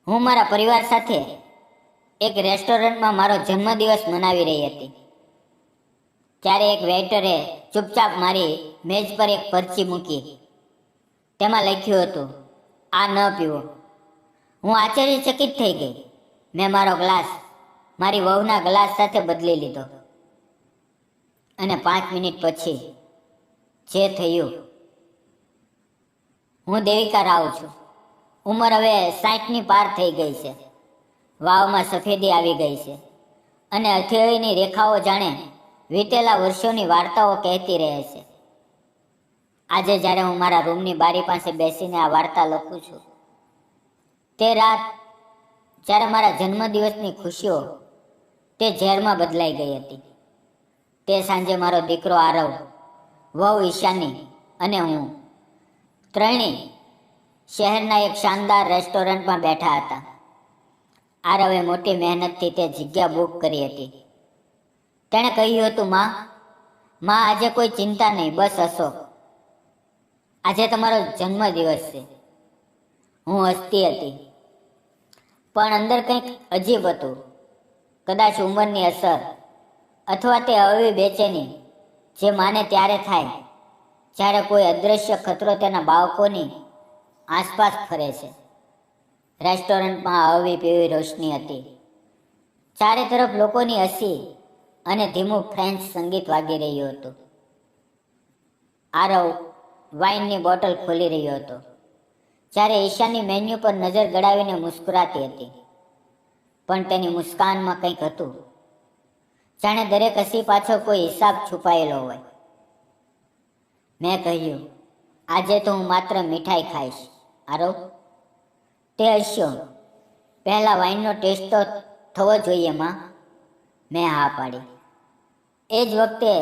હું મારા પરિવાર સાથે એક રેસ્ટોરન્ટમાં મારો જન્મદિવસ મનાવી રહી હતી ત્યારે એક વેઇટરે ચૂપચાપ મારી મેજ પર એક પરચી મૂકી. તેમાં લખ્યું હતું, આ ન પીવો. હું આશ્ચર્યચકિત થઈ ગઈ. મેં મારો ગ્લાસ મારી વહુના ગ્લાસ સાથે બદલી લીધો અને 5 મિનિટ પછી જે થયું. હું દેવિકા રાવ છું. ઉંમર હવે 60ની પાર થઈ ગઈ છે. વાવમાં સફેદી આવી ગઈ છે અને હથેળીની રેખાઓ જાણે વીતેલા વર્ષોની વાર્તાઓ કહેતી રહે છે. આજે જ્યારે હું મારા રૂમની બારી પાસે બેસીને આ વાર્તા લખું છું, તે રાત જ્યારે મારા જન્મદિવસની ખુશીઓ તે ઝેરમાં બદલાઈ ગઈ હતી. તે સાંજે મારો દીકરો આરવ, વહુ ઈશાની અને હું ત્રણેય શહેરના એક શાનદાર રેસ્ટોરન્ટમાં બેઠા હતા. આરવે મોટી મહેનતથી તે જગ્યા બુક કરી હતી. તેણે કહ્યું હતું, માં આજે કોઈ ચિંતા નહીં, બસ હસો. આજે તમારો જન્મદિવસ છે. હું હસતી હતી, પણ અંદર કંઈક અજીબ હતું. કદાચ ઉંમરની અસર અથવા તે અવી બેચેની જે માને ત્યારે થાય જ્યારે કોઈ અદૃશ્ય ખતરો તેના બાળકોની આસપાસ ફરે છે. રેસ્ટોરન્ટમાં હળવી પીળી રોશની હતી. ચારે તરફ લોકોની હસી અને ધીમું ફ્રેન્ચ સંગીત વાગી રહ્યું હતું. આરવ વાઇનની બોટલ ખોલી રહ્યો હતો જ્યારે ઈશાની મેન્યુ પર નજર ગળાવીને મુસ્કુરાતી હતી. પણ તેની મુસ્કાનમાં કંઈક હતું, જાણે દરેક હસી પાછળ કોઈ હિસાબ છુપાયેલો હોય. મેં કહ્યું, આજે તો હું માત્ર મીઠાઈ ખાઈશ, આરવ. તે હસ્યો. પહેલા વાઇનનો ટેસ્ટ તો થવો જોઈએ, માં. મેં હા પાડી. એ જ વખતે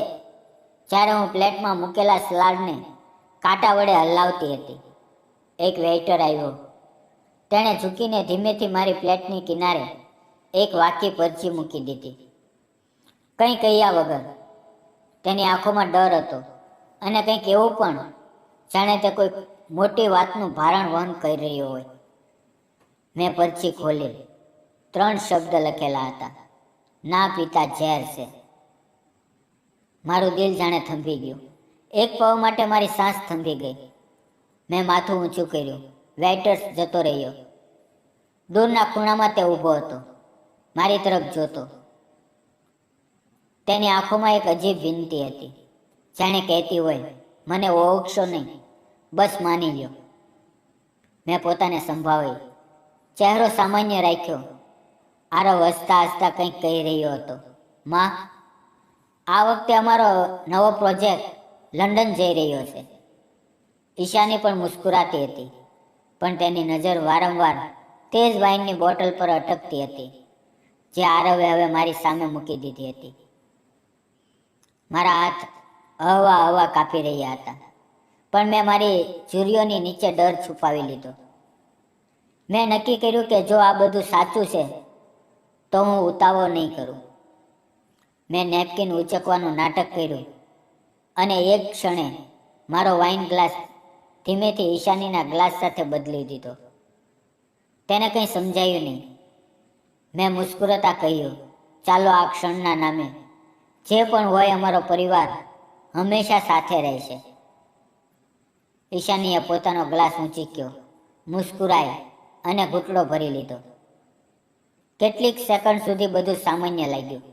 જ્યારે હું પ્લેટમાં મૂકેલા સલાડને કાંટા વડે હલાવતી હતી, એક વેઇટર આવ્યો. તેણે ઝૂકીને ધીમેથી મારી પ્લેટની કિનારે એક વાકી પરચી મૂકી દીધી. કંઈ કહ્યા વગર. તેની આંખોમાં ડર હતો અને કંઈક એવું પણ જાણે તે કોઈ મોટી વાતનું ભારણ વહન કરી રહ્યો હોય. મેં પરચી ખોલી. 3 શબ્દ લખેલા હતા, ના પીતા ઝેર છે. મારું દિલ જાણે થંભી ગયું. એક પળ માટે મારી સાંસ થંભી ગઈ. મેં માથું ઊંચું કર્યું. વેઇટર્સ જતો રહ્યો. દૂરના ખૂણામાં તે ઊભો હતો, મારી તરફ જોતો. તેની આંખોમાં એક અજીબ વિનંતી હતી, જાણે કહેતી હોય, મને ઓળખશો નહીં, બસ માની લ્યો. મેં પોતાને સંભાળી, ચહેરો સામાન્ય રાખ્યો. આરવ હસતા હસતા કંઈક કહી રહ્યો હતો. માં, આ વખતે અમારો નવો પ્રોજેક્ટ લંડન જઈ રહ્યો છે. ઈશાની પણ મુસ્કુરાતી હતી, પણ તેની નજર વારંવાર તે જ વાઇનની બોટલ પર અટકતી હતી જે આરવે હવે મારી સામે મૂકી દીધી હતી. મારા હાથ હળવા હળવા કાપી રહ્યા હતા, પણ મેં મારી ઝુરીઓની નીચે ડર છુપાવી લીધો. મેં નક્કી કર્યું કે જો આ બધું સાચું છે તો હું ઉતાવળ નહીં કરું. મેં નેપકિન ઉચકવાનું નાટક કર્યું અને એક ક્ષણે મારો વાઇન ગ્લાસ ધીમેથી ઈશાનીના ગ્લાસ સાથે બદલી દીધો. તેને કંઈ સમજાયું નહીં. મેં મુસ્કુરાતા કહ્યું, ચાલો આ ક્ષણના નામે જે પણ હોય, અમારો પરિવાર હંમેશા સાથે રહેશે. ઈશાનીએ પોતાનો ગ્લાસ ઊંચક્યો, મુસ્કુરાઈ અને ઘૂંટડો ભરી લીધો. કેટલીક સેકન્ડ સુધી બધું સામાન્ય લાગ્યું.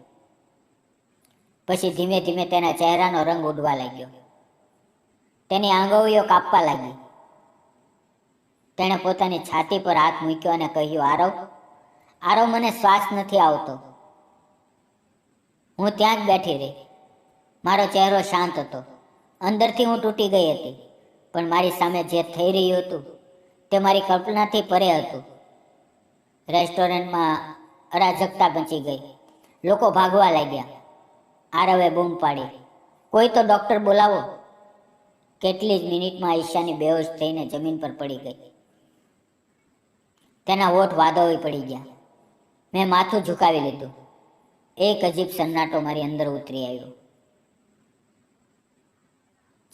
પછી ધીમે ધીમે તેના ચહેરાનો રંગ ઉડવા લાગ્યો. તેની આંગળીઓ કાપવા લાગી. તેણે પોતાની છાતી પર હાથ મૂક્યો અને કહ્યું, આરવ, મને શ્વાસ નથી આવતો. હું ત્યાં જ બેઠી રહી. મારો ચહેરો શાંત હતો. અંદરથી હું તૂટી ગઈ હતી, પણ મારી સામે જે થઈ રહ્યું હતું તે મારી કલ્પનાથી પરે હતું. રેસ્ટોરન્ટમાં અરાજકતા મચી ગઈ. લોકો ભાગવા લાગ્યા. આરવે બૂમ પાડી, કોઈ તો ડૉક્ટર બોલાવો. કેટલી જ મિનિટમાં ઈશાની બેહોશ થઈને જમીન પર પડી ગઈ. તેના હોઠ વાદળી પડી ગયા. મેં માથું ઝુકાવી લીધું. એક અજીબ સન્નાટો મારી અંદર ઉતરી આવ્યો.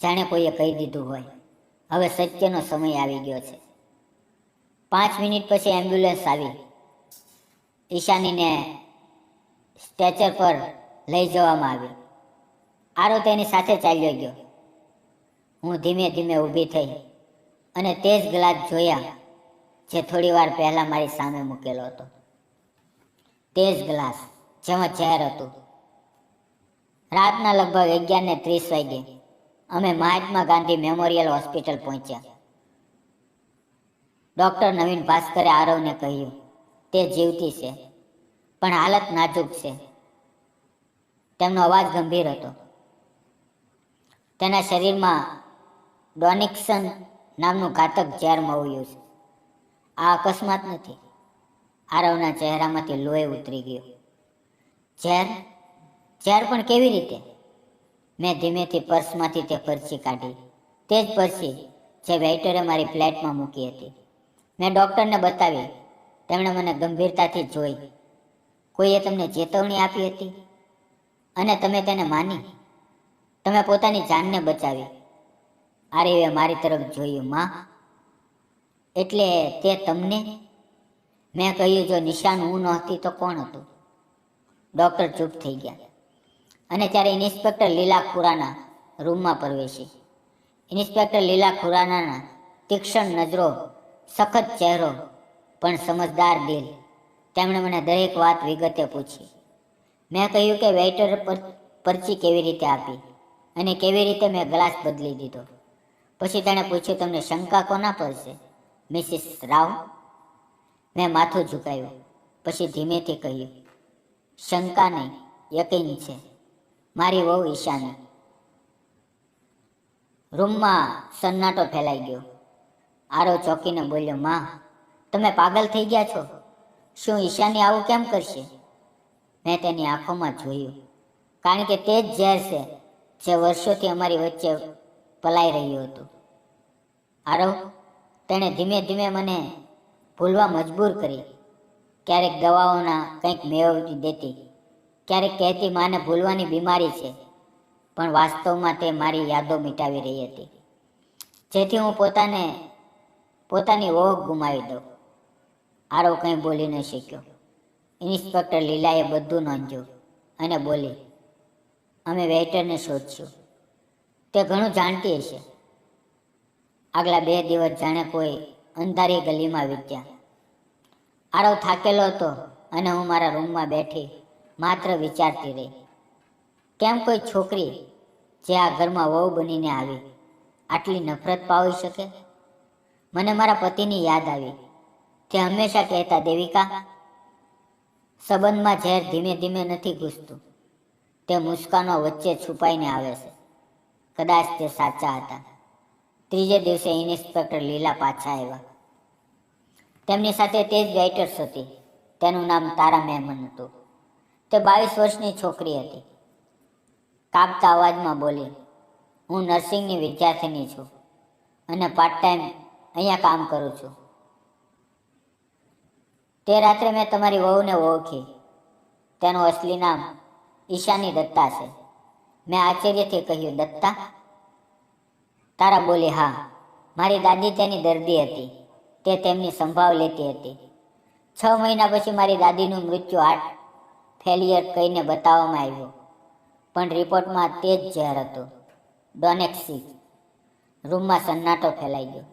જાણે કોઈએ કહી દીધું હોય, હવે સત્યનો સમય આવી ગયો છે. 5 મિનિટ પછી એમ્બ્યુલન્સ આવી. ઈશાનીને સ્ટ્રેચર પર લઈ જવામાં આવી. આરો તેની સાથે ચાલ્યો ગયો. હું ધીમે ધીમે ઊભી થઈ અને તે જ ગ્લાસ જોયા જે થોડી વાર પહેલા મારી સામે મૂકેલો હતો. તે જ ગ્લાસ જેમાં ઝેર હતું. રાતના લગભગ 11:30 વાગે અમે મહાત્મા ગાંધી મેમોરિયલ હોસ્પિટલ પહોંચ્યા. ડૉક્ટર નવીન ભાસ્કરે આરવને કહ્યું, તે જીવતી છે, પણ હાલત નાજુક છે. તેમનો અવાજ ગંભીર હતો. તેના શરીરમાં ડોનિક્સન નામનું ઘાતક ઝેર મવ્યું છે. આ અકસ્માત નથી. આરવના ચહેરામાંથી લોહી ઉતરી ગયું. ઝેર? ઝેર પણ કેવી રીતે? મેં ધીમેથી પર્સમાંથી તે પર્ચી કાઢી. તે જ પર્ચી જે વેઇટરે મારી ફ્લેટમાં મૂકી હતી. મેં ડૉક્ટરને બતાવી. તેમણે મને ગંભીરતાથી જોઈ. કોઈએ તમને ચેતવણી આપી હતી અને તમે તેને માની? તમે પોતાની જાનને બચાવી. આરવે મારી તરફ જોયું. માં, એટલે તે તમને? મેં કહ્યું, જો નિશાન હું નહોતી તો કોણ હતું? ડૉક્ટર ચૂપ થઈ ગયા. અને ત્યારે ઇન્સ્પેક્ટર લીલા ખુરાના રૂમમાં પ્રવેશી. ઇન્સ્પેક્ટર લીલા ખુરાનાના તીક્ષ્ણ નજરો, સખત ચહેરો, પણ સમજદાર દિલ. તેમણે મને દરેક વાત વિગતે પૂછી. મેં કહ્યું કે વેઇટર પર પર્ચી કેવી રીતે આપી અને કેવી રીતે મેં ગ્લાસ બદલી દીધો. પછી તેણે પૂછ્યું, તમને શંકા કોના પર છે, મિસિસ રાવ? મેં માથું ઝુકાવ્યું. પછી ધીમેથી કહ્યું, શંકા નહીં, યકીન છે. મારી વહુ ઈશાની. રૂમમાં સન્નાટો ફેલાઈ ગયો. આરો ચોંકીને બોલ્યો, માં, તમે પાગલ થઈ ગયા છો? શું ઈશાની આવું કેમ કરશે? મેં તેની આંખોમાં જોયું, કારણ કે તે જ ઝેર છે જે વર્ષોથી અમારી વચ્ચે પલાઈ રહ્યું હતું. આરવ, તેણે ધીમે ધીમે મને ભૂલવા મજબૂર કરી. ક્યારેક દવાઓના કંઈક મેળવી દેતી, ક્યારેક કહેતી માને ભૂલવાની બીમારી છે, પણ વાસ્તવમાં તે મારી યાદો મિટાવી રહી હતી, જેથી હું પોતાની ઓળખ ગુમાવી દઉં. આરવ કંઈ બોલી ન શક્યો. ઇન્સ્પેક્ટર લીલાએ બધું નોંધ્યું અને બોલી, અમે વેઇટરને શોધશું. તે ઘણું જાણતી હશે. આગલા 2 દિવસ જાણે કોઈ અંધારી ગલીમાં વીત્યા. આરવ થાકેલો હતો અને હું મારા રૂમમાં બેઠી માત્ર વિચારતી રહી. કેમ કોઈ છોકરી જે આ ઘરમાં વહુ બનીને આવી આટલી નફરત પાવી શકે? મને મારા પતિની યાદ આવી. તે હંમેશા કહેતા, દેવિકા, સંબંધમાં ઝેર ધીમે ધીમે નથી ઘૂસતું, તે મુસ્કાનો વચ્ચે છુપાઈને આવે છે. કદાચ તે સાચા હતા. ત્રીજે દિવસે ઇન્સ્પેક્ટર લીલા પાછા આવ્યા. તેમની સાથે તે જ વેઇટર્સ હતી. તેનું નામ તારા મહેમન હતું. તે 22 વર્ષની છોકરી હતી. કાપતા અવાજમાં બોલી, હું નર્સિંગની વિદ્યાર્થીની છું અને પાર્ટ ટાઈમ અહીંયા કામ કરું છું. તે રાત્રે મેં તમારી વહુને ઓળખી. તેનું અસલી નામ ઈશાની દત્તા છે. મેં આશ્ચર્યથી કહ્યું, દત્તા? તારા બોલી, હા, મારી દાદી તેની દર્દી હતી. તે તેમની સંભાળ લેતી હતી. 6 મહિના પછી મારી દાદીનું મૃત્યુ હાર્ટ ફેલિયર કહીને બતાવવામાં આવ્યું, પણ રિપોર્ટમાં તે જ ઝેર હતું, ડોનેક્સી. રૂમમાં સન્નાટો ફેલાઈ ગયો.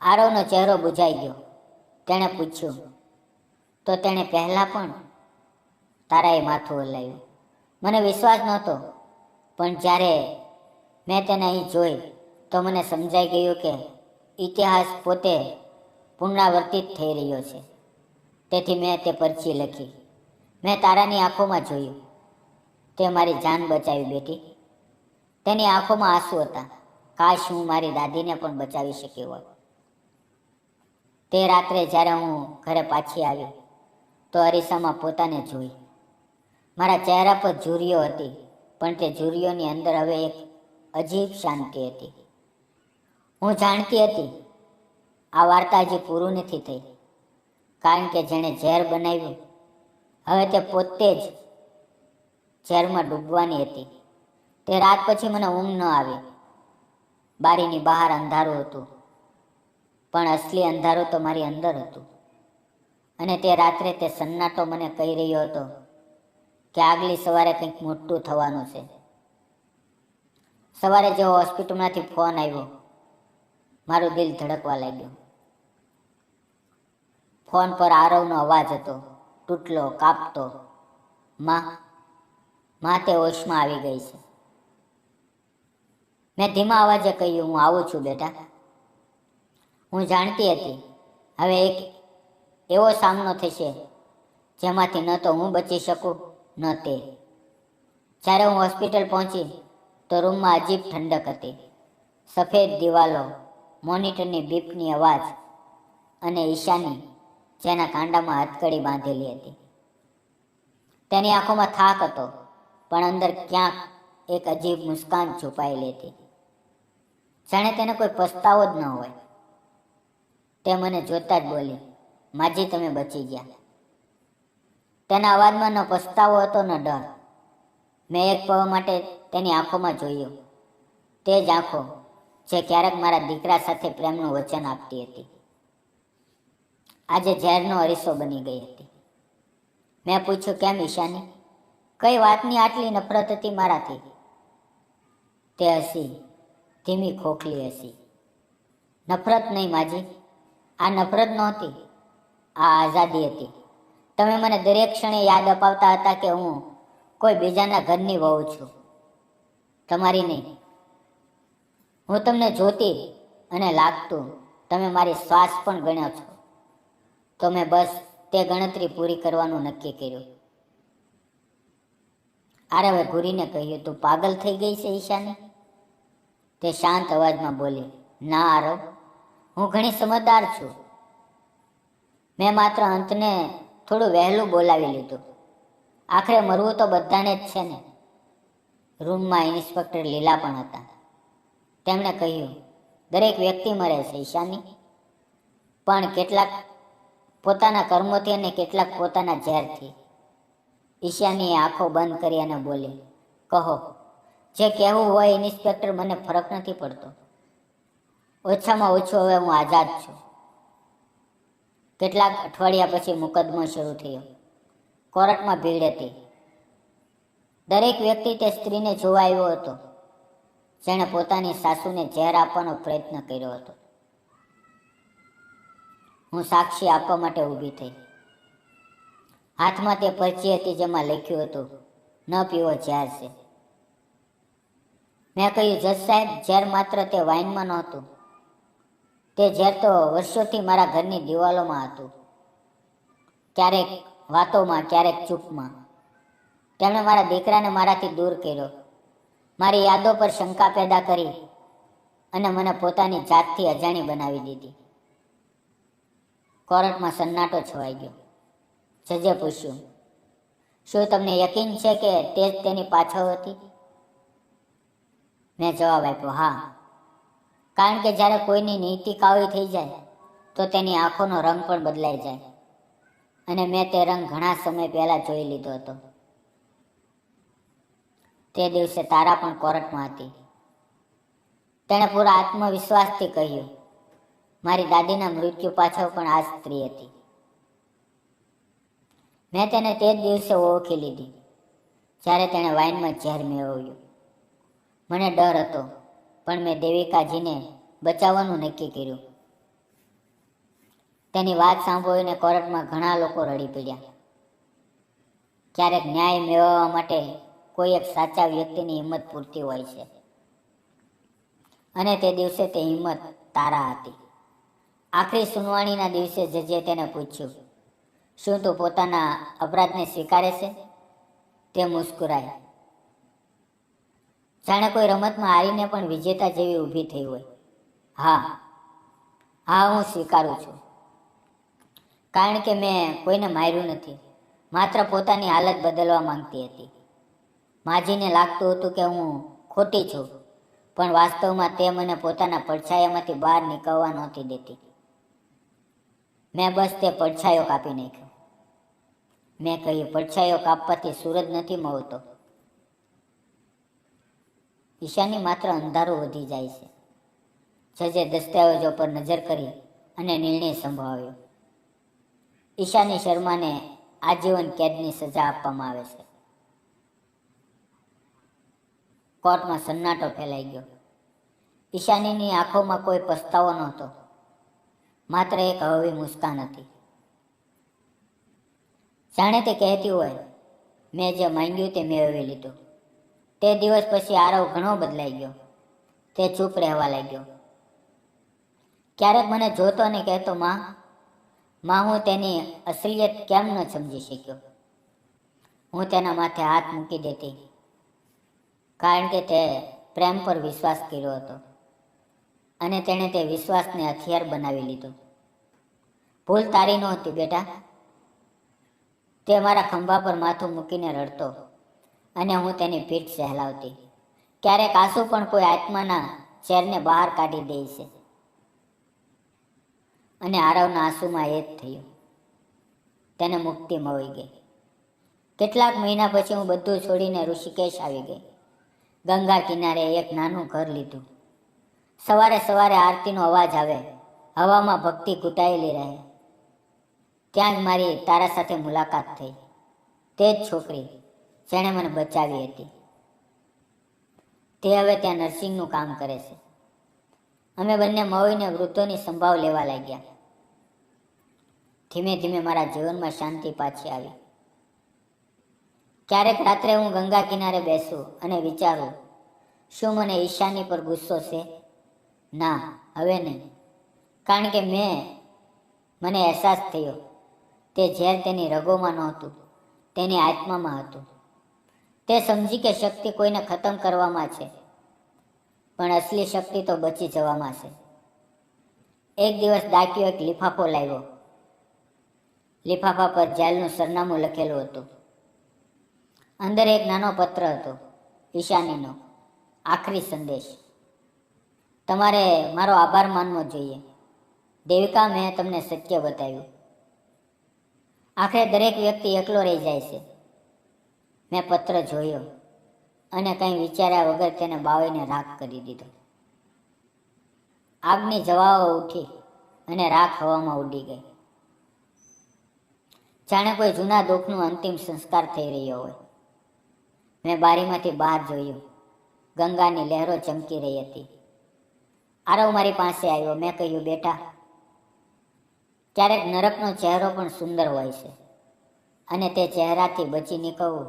આરવનો ચહેરો બુઝાઈ ગયો. તેણે પૂછ્યું, તો તેણે પહેલાં પણ? તારાએ માથું હલાવ્યું. મને વિશ્વાસ નહોતો, પણ જ્યારે મેં તેને અહીં જોઈ તો મને સમજાઈ ગયું કે ઇતિહાસ પોતે પુનરાવર્તિત થઈ રહ્યો છે. તેથી મેં તે પર્ચી લખી. મેં તારાની આંખોમાં જોયું. તે મારી જાન બચાવી, બેટી. તેની આંખોમાં આંસુ હતા. કાશ હું મારી દાદીને પણ બચાવી શકી હોત. તે રાત્રે જ્યારે હું ઘરે પાછી આવી તો અરીસામાં પોતાને જોઈ. મારા ચહેરા પર ઝુરીઓ હતી, પણ તે ઝુરીઓની અંદર હવે એક અજીબ શાંતિ હતી. હું જાણતી હતી આ વાર્તા હજી પૂરું નથી થઈ, કારણ કે જેણે ઝેર બનાવ્યું હવે તે પોતે જ ઝેરમાં ડૂબવાની હતી. તે રાત પછી મને ઊંઘ ન આવી. બારીની બહાર અંધારું હતું. પણ અસલી અંધારું તો મારી અંદર હતું. અને તે રાત્રે તે સન્નાટો મને કહી રહ્યો હતો કે આગલી સવારે કંઈક મોટું થવાનું છે. સવારે જેવો હોસ્પિટલમાંથી ફોન આવ્યો, મારું દિલ ધડકવા લાગ્યું. ફોન પર આરવનો અવાજ હતો, તૂટલો, કાપતો. માં તે હોશમાં આવી ગઈ છે. મેં ધીમા અવાજે કહ્યું, હું આવું છું બેટા. હું જાણતી હતી હવે એક એવો સામનો થશે જેમાંથી ન તો હું બચી શકું ન તે. જ્યારે હું હોસ્પિટલ પહોંચી તો રૂમમાં અજીબ ઠંડક હતી. સફેદ દિવાલો, મોનિટરની બીપની અવાજ અને ઈશાની જેના કાંડામાં હથકડી બાંધેલી હતી. તેની આંખોમાં થાક હતો, પણ અંદર ક્યાંક એક અજીબ મુસ્કાન છુપાયેલી હતી, જાણે તેને કોઈ પસ્તાવો જ ન હોય. તે મને જોતા જ બોલી, માજી તમે બચી ગયા. તેના અવાજમાં ન પસ્તાવો હતો ન ડર. મેં એક પળ માટે તેની આંખોમાં જોયું, તે જ આંખો જે ક્યારેક મારા દીકરા સાથે પ્રેમનું વચન આપતી હતી, આજે ઝેરનો અરીસો બની ગઈ હતી. મેં પૂછ્યું, કેમ ઈશાની, કઈ વાતની આટલી નફરત હતી મારાથી? તે હસી, ધીમી ખોખલી હસી. નફરત નહીં માજી, આ નફરત નહોતી, આ આઝાદી હતી. તમે મને દરેક ક્ષણે યાદ અપાવતા હતા કે હું કોઈ બીજાના ઘરની વહુ છું, તમારી નહીં. હું તમને જોતી અને લાગતું તમે મારી શ્વાસ પણ ગણ્યો છો, તો મેં બસ તે ગણતરી પૂરી કરવાનું નક્કી કર્યું. આરવે ઘૂરીને કહ્યું, તું પાગલ થઈ ગઈ છે ઈશાની? તે શાંત અવાજમાં બોલી, ના આરવ, હું ઘણી સમજદાર છું. મેં માત્ર અંતને થોડું વહેલું બોલાવી લીધું. આખરે મરવું તો બધાને જ છે ને. રૂમમાં ઇન્સ્પેક્ટર લીલા પણ હતા. તેમણે કહ્યું, દરેક વ્યક્તિ મરે છે ઈશાની, પણ કેટલાક પોતાના કર્મોથી અને કેટલાક પોતાના ઝેરથી. ઈશાનીએ આંખો બંધ કરી અને બોલી, કહો જે કહેવું હોય ઇન્સ્પેક્ટર, મને ફરક નથી પડતો. ઓછામાં ઓછું હવે હું આઝાદ છું. કેટલાક અઠવાડિયા પછી મુકદ્દમો શરૂ થયો. કોર્ટમાં ભીડ હતી. દરેક વ્યક્તિ તે સ્ત્રીને જોવા આવ્યો હતો જેણે પોતાની સાસુને ઝેર આપવાનો પ્રયત્ન કર્યો હતો. હું સાક્ષી આપવા માટે ઊભી થઈ. હાથમાં તે પર્ચી હતી જેમાં લખ્યું હતું, ન પીવો ઝેર છે. મેં કહ્યું, જજ સાહેબ, ઝેર માત્ર તે વાઇનમાં નહોતું, તે ઝેર તો વર્ષોથી મારા ઘરની દિવાલોમાં હતું. ક્યારેક વાતોમાં, ક્યારેક ચૂપમાં. તેમણે મારા દીકરાને મારાથી દૂર કર્યો, મારી યાદો પર શંકા પેદા કરી અને મને પોતાની જાતથી અજાણી બનાવી દીધી. કોર્ટમાં સન્નાટો છવાઈ ગયો. જજે પૂછ્યું, શું તમને યકીન છે કે તે જ તેની પાછળ હતી? મેં જવાબ આપ્યો, હા, કારણ કે જ્યારે કોઈની નીતિ કાળી થઈ જાય તો તેની આંખોનો રંગ પણ બદલાઈ જાય, અને મેં તે રંગ ઘણા સમય પહેલા જોઈ લીધો હતો. તે દિવસે તારા પણ કોર્ટમાં હતી. તેણે પૂરા આત્મવિશ્વાસથી કહ્યું, મારી દાદીના મૃત્યુ પાછળ પણ આ સ્ત્રી હતી. મેં તેને તે જ દિવસે ઓળખી લીધી જ્યારે તેણે વાઇનમાં ઝેર મેળવ્યું. મને ડર હતો, પણ મેં દેવિકાજીને બચાવવાનું નક્કી કર્યું. તેની વાત સાંભળીને કોર્ટમાં ઘણા લોકો રડી પડ્યા. ક્યારેક ન્યાય મેળવવા માટે કોઈ એક સાચા વ્યક્તિની હિંમત પૂરતી હોય છે, અને તે દિવસે તે હિંમત તારા હતી. આખરી સુનાવણીના દિવસે જજે તેને પૂછ્યું, શું તું પોતાના અપરાધને સ્વીકારે છે? તે મુસ્કુરાય, જાણે કોઈ રમતમાં હારીને પણ વિજેતા જેવી ઊભી થઈ હોય. હા, હું સ્વીકારું છું, કારણ કે મેં કોઈને માર્યું નથી, માત્ર પોતાની હાલત બદલવા માંગતી હતી. માજીને લાગતું હતું કે હું ખોટી છું, પણ વાસ્તવમાં તે મને પોતાના પડછાયામાંથી બહાર નીકળવા નહોતી દેતી. મેં બસ તે પડછાયો કાપી નાખ્યો. મેં કહ્યું, પડછાયો કાપવાથી સૂરજ નથી મળતો. ઈશાની, માત્ર અંધારું વધી જાય છે. જજે દસ્તાવેજો પર નજર કરી અને નિર્ણય સંભળાવ્યો. ઈશાની શર્માને આજીવન કેદની સજા આપવામાં આવે છે. કોર્ટમાં સન્નાટો ફેલાઈ ગયો. ઈશાનીની આંખોમાં કોઈ પસ્તાવો નહોતો, માત્ર એક હળવી મુસ્કાન હતી. જાણે તે કહેતી હોય, મેં જે માંગ્યું તે મેળવી લીધું. તે દિવસ પછી આરવ ઘણો બદલાઈ ગયો. તે ચૂપ રહેવા લાગ્યો. ક્યારેક મને જોતો અને કહેતો, માં હું તેની અસલિયત કેમ ન સમજી શક્યો. હું તેના માથે હાથ મૂકી દેતી, કારણ કે તે પ્રેમ પર વિશ્વાસ કર્યો હતો અને તેણે તે વિશ્વાસને હથિયાર બનાવી લીધો. ભૂલ તારી નહોતી બેટા. તે મારા ખંભા પર માથું મૂકીને રડતો અને હું તેની પીઠ સહેલાવતી. ક્યારેક આંસુ પણ કોઈ આત્માના ઝેરને બહાર કાઢી દે છે. અને આરવના આંસુમાં એ જ થયું. તેને મુક્તિ મળી ગઈ. કેટલાક મહિના પછી હું બધું છોડીને ઋષિકેશ આવી ગઈ. ગંગા કિનારે એક નાનું ઘર લીધું. સવારે સવારે આરતીનો અવાજ આવે, હવામાં ભક્તિ ઘૂંટાયેલી રહે. ત્યાં જ મારી તારા સાથે મુલાકાત થઈ. તે જ છોકરી જેણે મને બચાવી હતી. તે હવે ત્યાં નર્સિંગનું કામ કરે છે. અમે બંને મળીને વૃદ્ધોની સંભાળ લેવા લાગ્યા. ધીમે ધીમે મારા જીવનમાં શાંતિ પાછી આવી. ક્યારેક રાત્રે હું ગંગા કિનારે બેસું અને વિચારું, શું મને ઈશાની પર ગુસ્સો છે? ના, હવે નહીં. કારણ કે મને અહેસાસ થયો, તે ઝેર તેની રગોમાં નહોતું, તેની આત્મામાં હતું. તે સમજી કે શક્તિ કોઈને ખતમ કરવામાં છે, પણ અસલી શક્તિ તો બચી જવામાં છે. એક દિવસ ડાકીઓ એક લિફાફો લાવ્યો. લિફાફા પર જેલનું સરનામું લખેલું હતું. અંદર એક નાનો પત્ર હતો, ઈશાનીનો આખરી સંદેશ. તમારે મારો આભાર માનવો જોઈએ. દેવિકા, મેં તમને સત્ય બતાવ્યું. આખરે દરેક વ્યક્તિ એકલો રહી જાય છે. મેં પત્ર જોયો અને કંઈ વિચાર્યા વગર તેને બાળીને રાખ કરી દીધો. આગની જવાઓ ઉઠી અને રાખ હવામાં ઉડી ગઈ. જાણે કોઈ જૂના દુઃખનું અંતિમ સંસ્કાર થઈ રહ્યો હોય. મેં બારીમાંથી બહાર જોયું. ગંગાની લહેરો ચમકી રહી હતી. આરવ મારી પાસે આવ્યો. મેં કહ્યું, બેટા, ક્યારેક નરકનો ચહેરો પણ સુંદર હોય છે અને તે ચહેરાથી બચી નીકળવું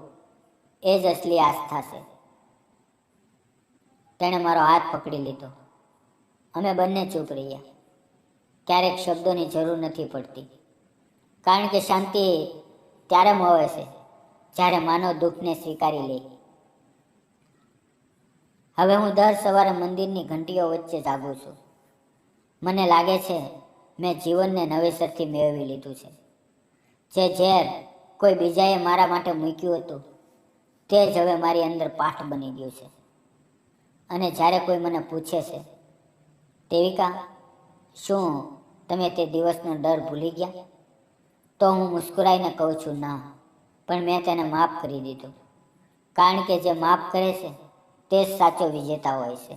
એ જ અસલી આસ્થા છે. તેણે મારો હાથ પકડી લીધો. અમે બંને ચૂપ રહ્યા. ક્યારેક શબ્દોની જરૂર નથી પડતી, કારણ કે શાંતિ ત્યારે મળે છે જ્યારે માનવ દુઃખને સ્વીકારી લે. હવે હું દર સવારે મંદિરની ઘંટીઓ વચ્ચે જાગું છું. મને લાગે છે મેં જીવનને નવેસરથી મેળવી લીધું છે. જે ઝેર કોઈ બીજાએ મારા માટે મૂક્યું હતું, તે જ હવે મારી અંદર પાઠ બની ગયું છે. અને જ્યારે કોઈ મને પૂછે છે, દેવિકા, શું તમે તે દિવસનો ડર ભૂલી ગયા? તો હું મુસ્કુરાઈને કહું છું, ના, પણ મેં તેને માફ કરી દીધું. કારણ કે જે માફ કરે છે તે જ સાચો વિજેતા હોય છે.